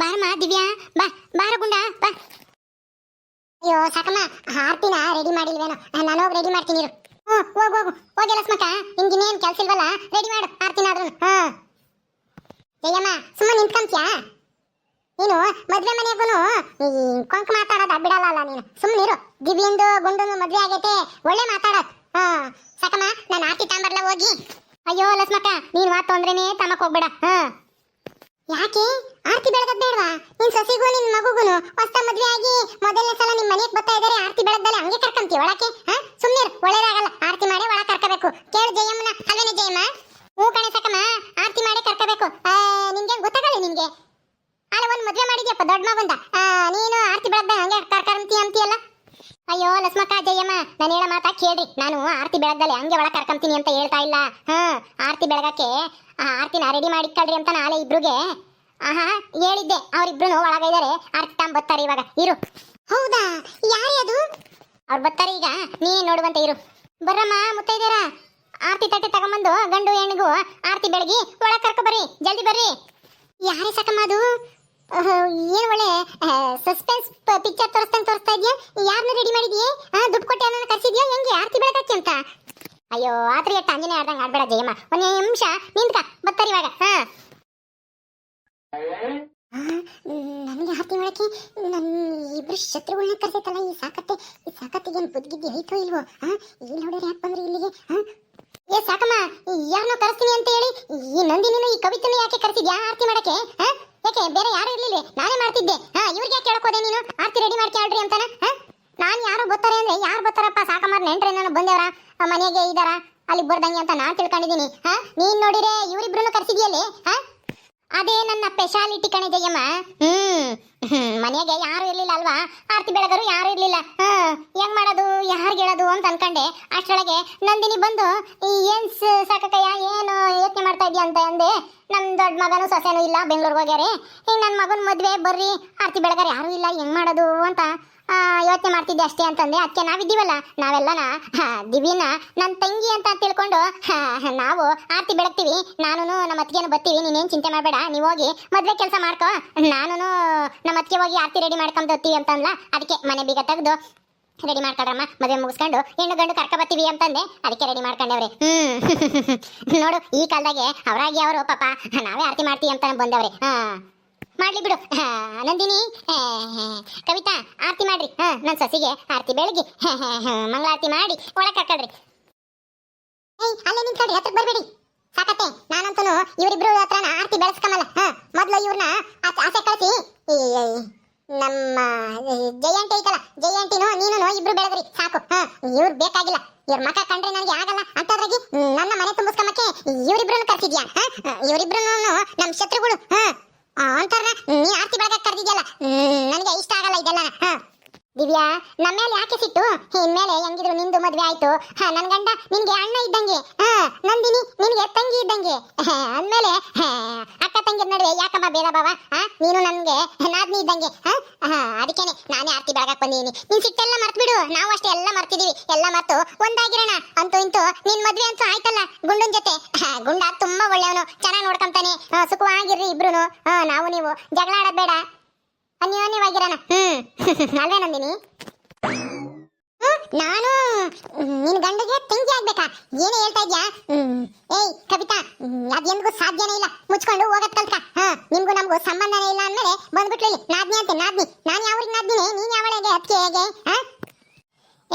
ಬಾರಮ್ಮ ದಿವ್ಯಾ, ಬಾ ಬಾರ ಗುಂಡ ಬಾ. ಅಯ್ಯೋ ಸಾಕಮ್ಮ, ಆರ್ತಿನ ರೆಡಿ ಮಾಡಿಲ್ವೇನೋ, ನಾನು ಹೋಗಿ ರೆಡಿ ಮಾಡ್ತೀನಿ ಇರು. ಹೋಗು ಹೋಗು ಹೋಗಿ ಲಸ್ಮಕ್ಕ, ನಿನ್ಗಿನ್ನೇನು ಕೆಲಸ ಇಲ್ವಲ್ಲ, ರೆಡಿ ಮಾಡು ಆರ್ತಿನಾದ್ರೂ. ಜಯಮ್ಮ ಸುಮ್ಮನೆ ನಿಂತ್ಕೊಂತ್ಯಾ ನೀನು? ಮದ್ವೆ ಮನೆಗೂ ಈ ಕೊಂಕ್ ಮಾತಾಡೋದು ಬಿಡಲ್ಲ ನೀನು, ಸುಮ್ಮನೆ ಇರು. ದಿವ್ಯಂದು ಗುಂಡನು ಮದ್ವೆ ಆಗೈತೆ, ಒಳ್ಳೆ ಮಾತಾಡೋದು. ಸಾಕಮ್ಮ, ನಾನು ಆರ್ತಿ ತಾಂಬರ್ಲ ಹೋಗಿ. ಅಯ್ಯೋ ಲಸ್ಮಕ್ಕ, ನೀನು ಮಾತು ಅಂದ್ರೇನೆ ತಮ್ಮಕ್ ಹೋಗ್ಬೇಡ. ಯಾಕೆ ಆರ್ತಿ ಬೆಳಗದ್ ಬೇಡವಾ? ನಿನ್ ಸೊಸಿಗೂ ನಿನ್ ಮಗುಗೂ ಹೊಸ ಮದ್ವೆ ಆಗಿ ಮೊದಲನೇ ಸಲ ನಿಮ್ ಮನೆಗೆ ಬರ್ತಾ ಇದಾರೆ, ಆರ್ತಿ ಬೆಳಗ್ದಲ್ಲ ಹಂಗೆ ಕರ್ಕಂತೀವಿ ಒಳಕ್ಕೆ? ಸುಮ್ಮನೆ ಒಳ್ಳೇದಾಗಲ್ಲ, ಆರ್ತಿ ಮಾಡಿ ಒಳ ಕರ್ಕಬೇಕು. ಕೇಳು ಜಯಮ್ಮನ, ಅಲ್ವೇನೆ ಜಯಮ್ಮ? ಹೂ ಕಣೆ ಸಾಕಮ್ಮ, ಆರ್ತಿ ಮಾಡಿ ಕರ್ಕಬೇಕು. ನಿನ್ಗೆ ಗೊತ್ತಾಗಲ್ಲ ನಿನ್ಗೆ? ಅಲ್ಲ ಒಂದ್ ಮದ್ವೆ ಮಾಡಿದ್ಯಪ್ಪ ದೊಡ್ಡ ಮಗುಂದ, ನೀನು ಆರ್ತಿ ಬೆಳಗ್ದ ಹಂಗೆ ಕರ್ಕಂತಿ ಅಂತೀಯಲ್ಲ? ಅಯ್ಯೋ ಲಸ್ಮಕ್ಕ ಜಯಮ್ಮ, ನಾನು ಹೇಳೋ ಮಾತಾ ಕೇಳ್ರಿ. ನಾನು ಆರ್ತಿ ಬೆಳಗ್ದಲೆ ಹಂಗೆ ಒಳ ಕರ್ಕಂತೀನಿ ಅಂತ ಹೇಳ್ತಾ ಇಲ್ಲ. ಆರ್ತಿ ಬೆಳಗಕ್ಕೆ ಆರ್ತಿನ ರೆಡಿ ಮಾಡಿಕ್ಕಳ್ರಿ ಅಂತ ನಾಳೆ ಇಬ್ರಿಗೆ ಹೇಳಿದ್ದೆ. ಅವ್ರಿಬ್ರು ಒಳಗಿದ್ದಾರೆ, ಆರ್ತಿ ತಾಂಬ ಬರ್ತಾರೆ ಇವಾಗ. ಇರು. ಹೌದಾ? ಯಾರೇ ಅದು? ಅವ್ರು ಬರ್ತಾರೆ ಈಗ, ನೀನೇ ನೋಡುವಂತೆ ಇರು. ಬರ್ರಮ್ಮ ಮುತ್ತೈದೇರ, ಆರ್ತಿ ತಟ್ಟೆ ತಗೊಂಬಂದು ಗಂಡು ಹೆಣ್ಣಿಗೂ ಆರ್ತಿ ಬೆಳಗಿ ಒಳ ಕರ್ಕೊ ಬರ್ರಿ, ಜಲ್ದಿ ಬರ್ರಿ. ಯಾರೇ ಸಾಕಮ್ಮ ಅದು? ಏನು ಒಳ್ಳೆ ಸಸ್ಪೆನ್ಸ್ ಪಿಕ್ಚರ್ ತೋರಿಸ್ತಾ ಇದೆಯಾ? ಯಾರನ್ನ ರೆಡಿ ಮಾಡಿದ್ಯೆ? ದುಡ್ಡು ಕೊಟ್ಟು ಏನನ್ನ ಕರ್ಸಿದ್ಯಾ ಹೆಂಗೆ ಆರ್ತಿ ಬೆಳಗಕ್ಕೆ ಅಂತ? ಅಯ್ಯೋ ಆತ್ರಿ ಎಟ್ಟು ಅಂಜನೆ ಆಡ್ದಂಗೆ ಆಡ್ಬೇಡ ಜಯಮ್ಮ, ಒಂದು ನಿಮಿಷ ನಿಂತ್ಕ, ಬರ್ತಾರೆ ಇವಾಗ. ನನಗೆ ಆರ್ತಿ ಮಾಡಕ್ಕೆ ನನ್ನ ಇಬ್ರು ಶತ್ರುಗಳನ್ನ ಕರ್ಸೈತಲ್ಲ ಈ ಸಾಕತ್ತಿಗೆ ಬುದ್ಧಿಗಿದ್ದಿ ಐತೋ ಇಲ್ವೋ? ಇಲ್ಲಿ ನೋಡ್ರಿ ಯಾಕೆ ಬಂದ್ರಿ ಇಲ್ಲಿಗೆ? ಏ ಸಾಕಮ್ಮ, ಯಾರನ್ನೋ ಕರೆಸ್ತೀನಿ ಅಂತ ಹೇಳಿ ಈ ನಂದಿನಿನು ಈ ಕವಿತನು ಯಾಕೆ ಕರೆಸಿದ್ಯಾ ಆರ್ತಿ ಮಾಡಕ್ಕೆ? ಯಾಕೆ ಬೇರೆ ಯಾರು ಇರ್ಲಿಲ್ಲ, ನಾನೇ ಮಾಡ್ತಿದ್ದೆ. ಇವ್ರಿಗೆ ಯಾಕೆ ಕೇಳ್ಕೋದೆ ನೀನು ಆರ್ತಿ ರೆಡಿ ಮಾಡ್ಕೊಳ್ರಿ ಅಂತಾನ? ನಾನು ಯಾರು ಬರ್ತಾರೆ ಅಂದ್ರೆ ಯಾರು ಬರ್ತಾರಪ್ಪ, ಸಾಕಮ್ಮ ನೆಂಟ್ರೆ ನಾನು ಬಂದೇವ್ರ ಮನೆಗೆ ಇದಾರ ಅಲ್ಲಿ ಬರ್ದಂಗೆ ಅಂತ ನಾನು ತಿಳ್ಕೊಂಡಿದ್ದೀನಿ. ನೀನ್ ನೋಡಿರೆ ಇವರಿಬ್ರು ಕರ್ಸಿದ್ಯಲ್ಲಿ. ಅದೇ ನನ್ನ ಸ್ಪೆಷಾಲಿಟಿ ಕಣೆ ಜಯಮ್ಮ. ಮನೆಗೆ ಯಾರು ಇರ್ಲಿಲ್ಲ ಅಲ್ವಾ, ಆರ್ತಿ ಬೆಳಗರು ಯಾರು ಇರ್ಲಿಲ್ಲ. ಹೆಂಗ್ ಮಾಡೋದು, ಯಾರಿಗೆ ಹೇಳೋದು ಅಂತ ಅನ್ಕೊಂಡೆ. ಅಷ್ಟರೊಳಗೆ ನಂದಿನಿ ಬಂದು ಏನ್ ಸಾಕಕ್ಕಯ್ಯ ಏನು ಯೋಚನೆ ಮಾಡ್ತಾ ಇದೀಯ ಅಂತ ಅಂದೆ. ನಮ್ ದೊಡ್ಡ ಮಗನು ಸೊಸೆನೂ ಇಲ್ಲ, ಬೆಂಗಳೂರಿಗೆ ಹೋಗ್ಯಾರೆ. ಈಗ ನನ್ನ ಮಗನ ಮದ್ವೆ ಬರ್ರಿ, ಆರ್ತಿ ಬೆಳಗಾರ ಯಾರು ಇಲ್ಲ, ಹೆಂಗ್ ಮಾಡೋದು ಅಂತ ಯೋಚನೆ ಮಾಡ್ತಿದ್ದೆ ಅಷ್ಟೇ ಅಂತಂದೆ. ಅದಕ್ಕೆ ನಾವಿದ್ದೀವಲ್ಲ, ನಾವೆಲ್ಲನ ದಿವ್ಯನ ನನ್ನ ತಂಗಿ ಅಂತ ತಿಳ್ಕೊಂಡು ನಾವು ಆರ್ತಿ ಬೆಳಗ್ತೀವಿ. ನಾನು ನಮ್ಮ ಅತ್ತಿಗೆನು ಬರ್ತೀವಿ, ನೀನೇನು ಚಿಂತೆ ಮಾಡಬೇಡ, ನೀವು ಹೋಗಿ ಮದುವೆ ಕೆಲಸ ಮಾಡ್ಕೊ, ನಾನು ನಮ್ಮ ಅತ್ತಿಗೆ ಹೋಗಿ ಆರ್ತಿ ರೆಡಿ ಮಾಡ್ಕೊಂಡು ಹೋಗ್ತೀವಿ ಅಂತಂದ್ಲ. ಅದಕ್ಕೆ ಮನೆ ಬೀಗ ತೆಗೆದು ರೆಡಿ ಮಾಡ್ಕೊಡ್ರಮ್ಮ, ಮದುವೆ ಮುಗಿಸ್ಕೊಂಡು ಹೆಣ್ಣು ಗಂಡು ಕರ್ಕೊ ಬರ್ತೀವಿ ಅಂತಂದೆ. ಅದಕ್ಕೆ ರೆಡಿ ಮಾಡ್ಕೊಂಡವ್ರೆ. ನೋಡು, ಈ ಕಾಲದಾಗೆ ಅವರಾಗಿ ಅವರು ಪಾಪ ನಾವೇ ಆರ್ತಿ ಮಾಡ್ತೀವಿ ಅಂತ ಬಂದವ್ರೆ. ಮಾಡ್ಲಿ ಬಿಡು. ನಂದಿನಿ, ಕವಿತಾ ಆರ್ತಿ ಮಾಡ್ರಿ. ನನ್ನ ಸೊಸಿಗೆ ಆರ್ತಿ ಬೆಳಗಿ ಮಂಗಳಾರತಿ ಮಾಡಿ ಒಳಗೆ ಕರ್ಕೊಳ್ರಿ. ಅಲ್ಲೇ ನಿಂತ್ಕೊಳ್ರಿ, ಹತ್ರಕ್ಕೆ ಬರಬೇಡಿ. ಸಾಕತ್ತೆ, ನಾನಂತೂ ಇವರಿಬ್ರು ಹತ್ರನ ಆರ್ತಿ ಬೆಳೆಸ್ಕಮಲ್ಲ. ಮೊದಲು ಇವ್ರನ್ನ ಆಸೆ ಕಳಿಸಿ ನಮ್ಮ ಜಯಂತಿ ಐತಲ್ಲ, ಜಯಂತಿನೂ ನೀನು ಇಬ್ರು ಬೆಳೆದ್ರಿ ಸಾಕು. ಇವ್ರು ಬೇಕಾಗಿಲ್ಲ, ಇವ್ರ ಮಕ ಕಂಡ್ರೆ ನನಗೆ ಆಗಲ್ಲ ಅಂತದ್ರಾಗಿ ನನ್ನ ಮನೆ ತುಂಬಿಸ್ಕೊಂಬಕ್ಕೆ ಇವರಿಬ್ರು ಕರ್ಸಿದ್ಯಾ? ಇವರಿಬ್ರು ನಮ್ಮ ಶತ್ರುಗಳು ಅಂತಾರ. ನೀ ಆರ್ತಿ ಬೆಳಗಕ್ಕೆ ಕರ್ದಿದ್ಯಲ್ಲ, ನನಗೆ ಇಷ್ಟ ಆಗಲ್ಲ ಇದೆಲ್ಲ. ದಿವ್ಯಾ, ನಮ್ಮ ಮೇಲೆ ಯಾಕೆ ಸಿಟ್ಟು? ಇನ್ಮೇಲೆ ಹೆಂಗಿದ್ರು ನಿಂದು ಮದ್ವೆ ಆಯ್ತು, ನನ್ ಗಂಡ ನಿನ್ಗೆ ಅಣ್ಣ ಇದ್ದಂಗೆ, ನಂದಿನಿ ನಿನ್ಗೆ ತಂಗಿ ಇದ್ದಂಗೆ. ಅಂದ್ಮೇಲೆ ಅಕ್ಕ ತಂಗಿ ನಡುವೆ ಯಾಕಮ್ಮ ಭೇದ ಭಾವ? ನೀನು ನನ್ಗೆ ನಾದ್ನಿ ಇದ್ದಂಗೆ. ಅದಕ್ಕೇನೆ ನಾನೇ ಆರ್ತಿ ಬೆಳಗಕ್ಕೆ ಬಂದಿದ್ದೀನಿ. ನಿನ್ ಸಿಟ್ಟೆಲ್ಲ ಮರ್ತು ಬಿಡು, ನಾವು ಅಷ್ಟೇ ಎಲ್ಲ ಮರ್ತಿದೀವಿ. ಎಲ್ಲ ಮರ್ತು ಒಂದಾಗಿರೋಣ. ಅಂತೂ ಇಂತೂ ನಿನ್ ಮದ್ವೆ ಅಂತೂ ಆಯ್ತಲ್ಲ ಗುಂಡನ್ ಜೊತೆ. ಗುಂಡ ತುಂಬಾ ಒಳ್ಳೆಯವನು, ಚೆನ್ನಾಗಿ ನೋಡ್ಕೊಂತಾನೆ. ಸುಖವಾಗಿರ್ರಿ ಇಬ್ರು, ನಾವು ನೀವು ಜಗಳ ಆಡೋದ್ ಬೇಡ, ಅನ್ಯೋನ್ಯವಾಗಿರೋಣ. ಅಲ್ವೇ ನಂದಿನಿ? ನಾನು ನಿನ್ ಗಂಡಗೆ ತಂಗಿ ಆಗ್ಬೇಕಾ? ಏನೇ ಹೇಳ್ತಾ ಇದ್ಯಾ? ಏಯ್ ಕವಿತಾ, ಅದೇಂದ್ಗೂ ಸಾಧ್ಯನೇ ಇಲ್ಲ, ಮುಚ್ಕೊಂಡು ಹೋಗತ್ ಕಲ್ಕ. ನಿಮ್ಗೂ ನಮ್ಗೂ ಸಂಬಂಧನೇ ಇಲ್ಲ ಅಂದ್ಮೇಲೆ ಬಂದ್ಬಿಟ್ಲಿ ನಾದ್ನಿ ಅಂತೆ. ನಾದ್ನಿ ನಾನು ಯಾವ್ರಿಗೆ ನಾದ್ನಿನೇ? ನೀನ್ ಯಾವಳಿಗೆ ಅದಕ್ಕೆ ಹೇಗೆ?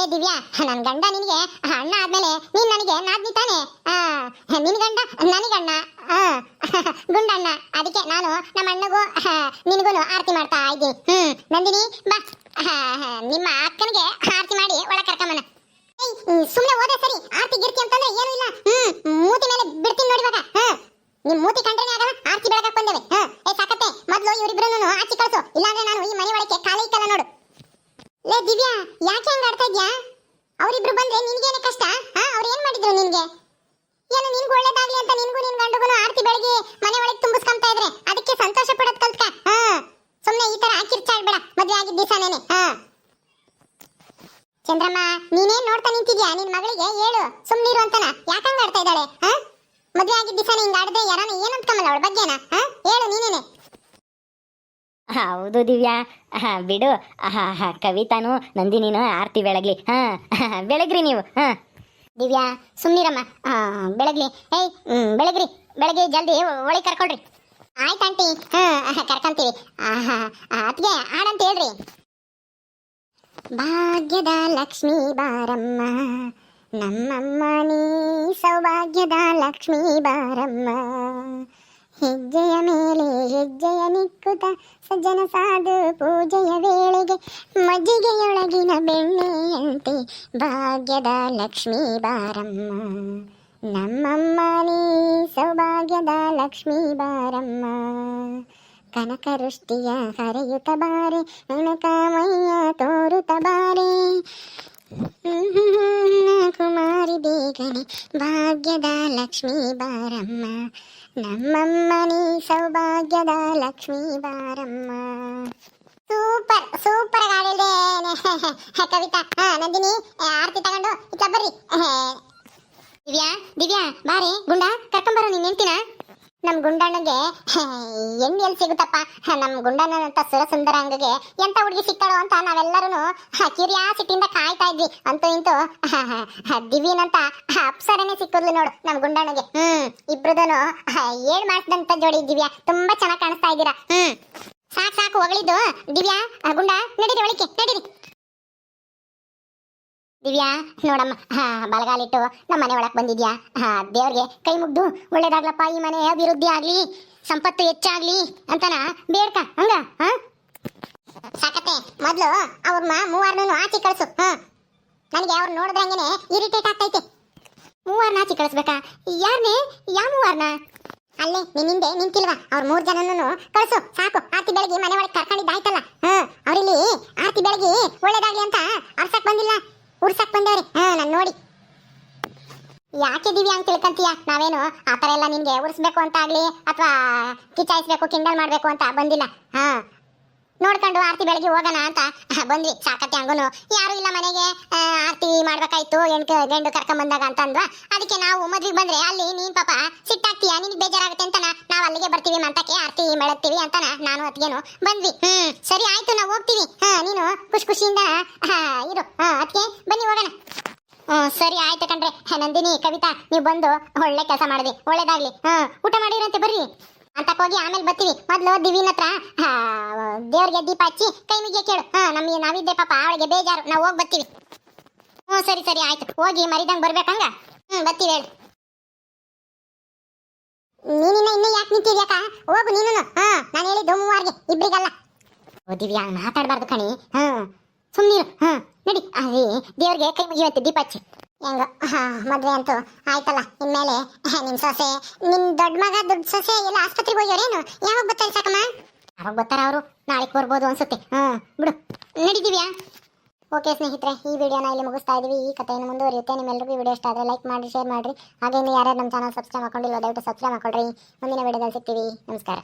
ಏ ದಿವ್ಯಾ, ನನ್ ಗಂಡ ನಿನಗೆ ಅಣ್ಣ ಆದ್ಮೇಲೆ ನೀನ್ ನನಗೆ ನಾದ್ನಿ ತಾನೆ? ನಿನ್ ಗಂಡ ನನಗಣ್ಣ, ಗುಂಡಣ್ಣ. ಅದಕ್ಕೆ ನಾನು ನಮ್ಮ ಅಣ್ಣಗೂ ನಿನಗೂ ಆರತಿ ಮಾಡ್ತಾ ಇದ್ದೀನಿ. ನಂದಿನಿ ಬಾ, ನಿಮ್ಮ ಅಕ್ಕನಿಗೆ ಆರತಿ ಮಾಡಿ ಒಳ ಕರ್ಕಮ್ಮನ. ಸುಮ್ಮನೆ ಹೋದೆ ಸರಿ, ಆರತಿ ಗಿರ್ತಿ ಅಂತಂದ್ರೆ ಏನು ಇಲ್ಲ. ಮೂತಿ ಮೇಲೆ ಬಿಡ್ತೀನಿ ನೋಡಿ ಇವಾಗ. ನಿಮ್ ಮೂತಿ ಕಂಡ್ರೇನೆ ಆಗಲ್ಲ, ಆರತಿ ಬೆಳಗಕ್ಕೆ ಬಂದೇವೆ. ಏ ಸಾಕತ್ತೆ, ಮೊದ್ಲು ಇವರಿಬ್ರು ಆಚೆ ಕಳ್ಸು, ಇಲ್ಲಾಂದ್ರೆ ನಾನು ಈ ಮನೆ ಒಳಕ್ಕೆ ಕಾಲೇ ಇಕ್ಕಲ್ಲ ನೋಡು. ಲೇ ದಿವ್ಯಾ, ಯಾಕೆ ಹಂಗ ಆಡ್ತಾ ಇದ್ಯಾ? ಅವರಿಬ್ರು ಬಂದ್ರೆ ನಿನ್ಗೇನೆ ಕಷ್ಟ? ಅವ್ರು ಏನ್ ಮಾಡಿದ್ರು ನಿನ್ಗೆ? ಏನು ನಿನ್ಗೂ ಒಳ್ಳೇದಾಗ್ಲಿ ಅಂತ ನಿನ್ಗೂ ನಿನ್ ಗಂಡುಗೂ ಆರತಿ ಬೆಳಗಿ ಮನೆ ಒಳಗೆ ತುಂಬಿಸ್ಕೊಂತಾ ಇದ್ರೆ ಅದಕ್ಕೆ ಸಂತೋಷ ಪಡೋದ್ ಕಲ್ತ್ಕ. ಸುಮ್ನೆ ಈ ತರ ಕಿರ್ಚಾಡ್ಬೇಡ ಮದ್ವೆ ಆಗಿದ್ದ ದಿವಸನೇನೆ. ಚಂದ್ರಮ್ಮ, ನೀನೇನ್ ನೋಡ್ತಾ ನಿಂತಿದ್ಯಾ? ನಿನ್ ಮಗಳಿಗೆ ಹೇಳು ಸುಮ್ನಿರು ಅಂತನ. ಯಾಕಂಗ ಆಡ್ತಾ ಇದ್ದಾಳೆ? ಮದ್ವೆ ಆಗಿದ್ದ ದಿವಸನೇ ಹಿಂಗ ಆಡದೆ ಯಾರನ್ನ ಏನಂತ ಕಮ್ಮಲ್ಲ ಅವಳ ಬಗ್ಗೆನಾ? ಹೇಳು ನೀನೇನೆ. ಹೌದು ದಿವ್ಯಾ, ಬಿಡು. ಕವಿತಾನು ನಂದಿನಿನೂ ಆರತಿ ಬೆಳಗ್ಲಿ. ಬೆಳಗ್ರಿ ನೀವು. ದಿವ್ಯಾ ಸುಮ್ನಿರಮ್ಮ. ಬೆಳಗ್ಲಿ. ಏಯ್ ಬೆಳಗ್ರಿ, ಬೆಳಗ್ಗೆ ಜಲ್ದಿ ಒಳಗೆ ಕರ್ಕೊಳ್ರಿ. ಆಯ್ತು ಆಂಟಿ, ಕರ್ಕೊಂತೀವಿ. ಅದ್ಗೆ ಹಾಡಂತ ಹೇಳ್ರಿ. ಭಾಗ್ಯದ ಲಕ್ಷ್ಮೀ ಬಾರಮ್ಮ ನಮ್ಮಮ್ಮ ನೀ, ಸೌಭಾಗ್ಯದ ಲಕ್ಷ್ಮೀ ಬಾರಮ್ಮ. ಹೆಜ್ಜೆಯ ಮೇಲೆ ಹೆಜ್ಜೆಯ ನಿಕ್ಕುತ ಸಜ್ಜನ ಸಾಧು ಪೂಜೆಯ ವೇಳೆಗೆ ಮಜ್ಜಿಗೆಯೊಳಗಿನ ಬೆಣ್ಣೆಯಂತೆ ಭಾಗ್ಯದ ಲಕ್ಷ್ಮೀ ಬಾರಮ್ಮ ನಮ್ಮಮ್ಮ ನೀ, ಸೌಭಾಗ್ಯದ ಲಕ್ಷ್ಮೀ ಬಾರಮ್ಮ. ಕನಕವೃಷ್ಟಿಯ ಹರಿಯುತ್ತ ಬಾರೆ, ಉಣಕಾಮಯ್ಯ ತೋರುತ್ತ ಬಾರೆ, ಕುಮಾರಿ ಬೇಗನೆ ಭಾಗ್ಯದ ಲಕ್ಷ್ಮೀ ಬಾರಮ್ಮ ನಮ್ಮಮ್ಮ ನೀ, ಸೌಭಾಗ್ಯದ ಲಕ್ಷ್ಮೀ ಬಾರಮ್ಮ. ಸೂಪರ್ ಸೂಪರ್ ಆಗಿ ಕವಿತಾ. ನಂದಿನಿ ಆರತಿ ತಗೊಂಡು ಇತ್ತ ಬರ್ರಿ. ದಿವ್ಯಾ ದಿವ್ಯಾ ಬಾರಿ, ಗುಂಡ ಕರ್ಕೊಂಬರೋ ನೀನ್ ನೆಂತಿನ. ನಮ್ ಗುಂಡಣ್ಣಗೆ ಎಲ್ಲಿ ಸಿಗುತ್ತಪ್ಪ. ನಮ್ ಗುಂಡಣ್ಣನಂತ ಸುರಸುಂದರ ಅಂಗಗೆ ಎಂತ ಹುಡುಗಿ ಸಿಗ್ತಾಳೋ ಅಂತ ನಾವೆಲ್ಲರೂ ಕ್ಯೂರಿಯಾಸಿಟಿಯಿಂದ ಕಾಯ್ತಾ ಇದ್ವಿ. ಅಂತೂ ಇಂತೂ ದಿವ್ಯನಂತ ಅಪ್ಸರನೇ ಸಿಕ್ಕಿದ್ಲು ನೋಡು ನಮ್ ಗುಂಡಣ್ಣಗೆ. ಇಬ್ರದನು ಏಳ್ ಮಾಡಿಸಿದಂತ ಜೋಡಿ. ದಿವ್ಯಾ ತುಂಬಾ ಚೆನ್ನಾಗಿ ಕಾಣಿಸ್ತಾ ಇದ್ದೀರಾ. ಸಾಕು ಸಾಕು ಹೊಗಳಿದ್ದು. ದಿವ್ಯಾ ಗುಂಡ ನಡೀರಿ ಒಳಿಕೆ ನಡೀರಿ. ದಿವ್ಯಾ ನೋಡಮ್ಮ, ಬಲಗಾಲಿಟ್ಟು ನಮ್ಮ ಮನೆ ಒಳಗೆ ಬಂದಿದ್ಯಾ. ದೇವ್ರಿಗೆ ಕೈ ಮುಗ್ದು ಒಳ್ಳೇದಾಗ್ಲಪ್ಪ, ಈ ಮನೆ ಅಭಿವೃದ್ಧಿ ಆಗ್ಲಿ, ಸಂಪತ್ತು ಹೆಚ್ಚಾಗ್ಲಿ ಅಂತನ ಬೇಡ್ಕ. ಹಂಗ ಸಾಕತ್ತೆ. ಮೊದ್ಲು ಅವ್ರ ಮೂವಾರ್ನು ಆಚೆ ಕಳ್ಸು. ನನಗೆ ಅವ್ರು ನೋಡಿದ್ರಂಗೆನೆ ಇರಿಟೇಟ್ ಆಗ್ತೈತೆ. ಮೂವಾರ್ನ ಆಚೆ ಕಳಿಸ್ಬೇಕಾ? ಯಾರನ್ನೇ? ಯಾವ ಮೂವಾರ್ನ? ಅಲ್ಲೇ ನಿನ್ನಿಂದೆ ನಿಂತಿಲ್ವಾ ಅವ್ರ 3 ಜನನೂ ಕಳ್ಸು. ಸಾಕು. ಆರ್ತಿ ಬೆಳಗ್ಗೆ ಮನೆ ಒಳಗೆ ಕರ್ಕೊಂಡಿದ್ದಾಯ್ತಲ್ಲ. ಅವ್ರಿಲ್ಲಿ ಆರ್ತಿ ಬೆಳಗ್ಗೆ ಒಳ್ಳೇದಾಗ್ಲಿ ಅಂತ ಅರ್ಸಕ್ ಬಂದಿಲ್ಲ, ಉರ್ಸಕ್ ಬಂದವ್ರಿ. ನಾನು ನೋಡಿ. ಯಾಕೆ ದಿವ್ಯಾ ಅಂತ ತಿಳ್ಕಂತೀಯ? ನಾವೇನು ಆ ಥರ ಎಲ್ಲ ನಿನ್ಗೆ ಉರ್ಸ್ಬೇಕು ಅಂತ ಆಗ್ಲಿ ಅಥವಾ ಕಿಚಾಯಿಸ್ಬೇಕು, ಕಿಂಡಲ್ ಮಾಡ್ಬೇಕು ಅಂತ ಬಂದಿಲ್ಲ. ನೋಡ್ಕೊಂಡು ಆರ್ತಿ ಬೆಳಗ್ಗೆ ಹೋಗೋಣ ಅಂತ ಬಂದ್ವಿ. ಸಾಕತ್ತೆ. ಹಂಗೂನು ಯಾರು ಇಲ್ಲ ಮನೆಗೆ, ಆರ್ತಿ ಮಾಡ್ಬೇಕಾಯ್ತು ಗಂಡು ಕರ್ಕೊಂಡ್ ಬಂದಾಗ ಅಂತ ಅಂದ್ವಾ. ಅದಕ್ಕೆ ನಾವು ಮದ್ವೆಗೆ ಬಂದ್ರೆ ಅಲ್ಲಿ ನೀನ್ ಪಾಪ ಸಿಟ್ಟಾಗ್ತೀಯ, ನಿನ್ಗೆ ಬೇಜಾರಾಗುತ್ತೆ ಅಂತ ನಾವು ಅಲ್ಲಿಗೆ ಬರ್ತೀವಿ ಮಂತಕ್ಕೆ ಆರ್ತಿ ಬೆಳಗ್ತೀವಿ ಅಂತ ನಾನು ಅತ್ಗೆನು ಬಂದ್ವಿ. ಸರಿ ಆಯ್ತು, ನಾವು ಹೋಗ್ತೀವಿ. ನೀನು ಖುಷಿಯಿಂದ ಇರು. ಅತ್ಗೆ ಬನ್ನಿ ಹೋಗೋಣ. ಸರಿ ಆಯ್ತು ಕಣ್ರೆ. ನಂದಿನಿ ಕವಿತಾ ನೀವು ಬಂದು ಒಳ್ಳೆ ಕೆಲಸ ಮಾಡಿದ್ವಿ, ಒಳ್ಳೇದಾಗ್ಲಿ. ಊಟ ಮಾಡಿರಂತೆ ಬರ್ರಿ ಅಂತ ಹೋಗಿ ಆಮೇಲೆ ಬರ್ತೀವಿ. ಮೊದ್ಲು ದಿವಿನ ಹತ್ರ ದೇವ್ರಿಗೆ ದೀಪ ಹಚ್ಚಿ ಕೈ ಮುಗಿಯ ಕೇಳು. ನಮಗೆ ನಾವಿದ್ದೆ ಪಾಪ ಅವಳಿಗೆ ಬೇಜಾರು, ನಾವು ಹೋಗಿ ಬರ್ತೀವಿ. ಸರಿ ಸರಿ ಆಯ್ತು, ಹೋಗಿ ಮರಿದಂಗೆ ಬರ್ಬೇಕಂಗ. ಬರ್ತೀವಿ ಹೇಳು. ನೀನಿನ್ನ ಇನ್ನೂ ಯಾಕೆ ನಿಂತಿದ್ಯಾಕ? ಹೋಗು ನೀನು. ನಾನು ಹೇಳಿದ್ದು ಮೂವಾರ್ಗೆ, ಇಬ್ರಿಗಲ್ಲ. ಓ ದಿವ್ಯಾ ಮಾತಾಡಬಾರ್ದು ಕಣಿ. ಸುಮ್ಮನಿರು. ನಡಿ ದೇವ್ರಿಗೆ ಕೈ ಮುಗಿಯುತ್ತೆ ದೀಪ ಹಚ್ಚಿ. ಹೆಂಗ ಮದ್ವೆ ಅಂತೂ ಆಯ್ತಲ್ಲ. ಇನ್ಮೇಲೆ ನಿನ್ ಸೊಸೆ, ನಿನ್ ದೊಡ್ಡ ಮಗ ದೊಡ್ಡ ಸೊಸೆ ಎಲ್ಲ ಆಸ್ಪತ್ರೆಗೆ ಹೋಗ್ಯೋರೇನು? ಯಾವಾಗ ಬರ್ತಾರೆ ಸಾಕಮ್ಮ? ಯಾವಾಗ ಬರ್ತಾರ ಅವರು? ನಾಳೆಗೆ ಬರ್ಬೋದು ಅನ್ಸುತ್ತೆ. ಬಿಡು ನಡಿದೀವ್ಯಾ. ಓಕೆ ಸ್ನೇಹಿತರೆ, ಈ ವಿಡಿಯೋನ ಇಲ್ಲಿ ಮುಗಿಸ್ತಾ ಇದೀವಿ. ಈ ಕಥೆಯನ್ನು ಮುಂದುವರಿಯುತ್ತೆ. ನಿಮ್ಮೆಲ್ಲರಿಗೂ ಈ ವಿಡಿಯೋ ಇಷ್ಟ ಆದರೆ ಲೈಕ್ ಮಾಡಿ, ಶೇರ್ ಮಾಡಿರಿ. ಹಾಗೆ ಯಾರ್ಯಾರು ನಮ್ಮ ಚಾನಲ್ ಸಬ್ಸ್ಕ್ರೈಬ್ ಮಾಡ್ಕೊಂಡಿಲ್ಲ ದಯವಿಟ್ಟು ಸಬ್ಸ್ಕ್ರೈಬ್ ಮಾಡ್ಕೊಳ್ರಿ. ಮುಂದಿನ ವಿಡಿಯೋದಲ್ಲಿ ಸಿಗ್ತೀವಿ. ನಮಸ್ಕಾರ.